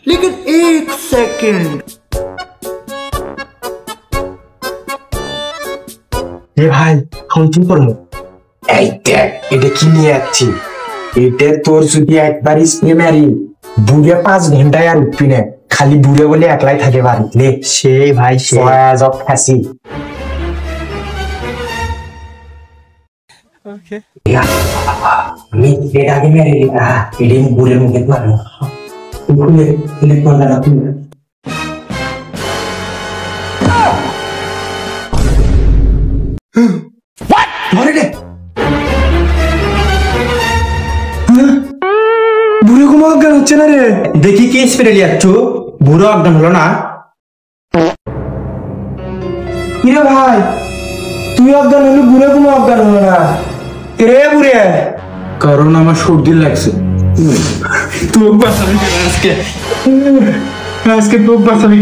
लेकिन एक सेकंड এ ভাই এখন কি করবো? এই দেখ এটা কি নিয়ে যাচ্ছি, এটা তোর যদি একবার স্প্রে মারি বুড়ে 5 ঘন্টায় আর উঠবি না, খালি বুড়ে বলে একলাই থাকে বাড়িতে। সেই ভাই সে জব খাসি। আমি এটা আগে মেরে দিলাম, এটা বুড়ের মুখে মারবো। ধরে দে বুড়ো কোনো অজ্ঞান হচ্ছে না রে। দেখি কি স্প্রে লিয়াচ্ছ, বুড়ো অজ্ঞান হলো না? কিরে ভাই তুই অজ্ঞান হলি, বুড়ো কোনো অজ্ঞান হলো না রে? বুড়ে কারণ আমার সর্দি লাগছে। তোর বাঁচাবি আজকে, আজকে তোর বাঁচাবি।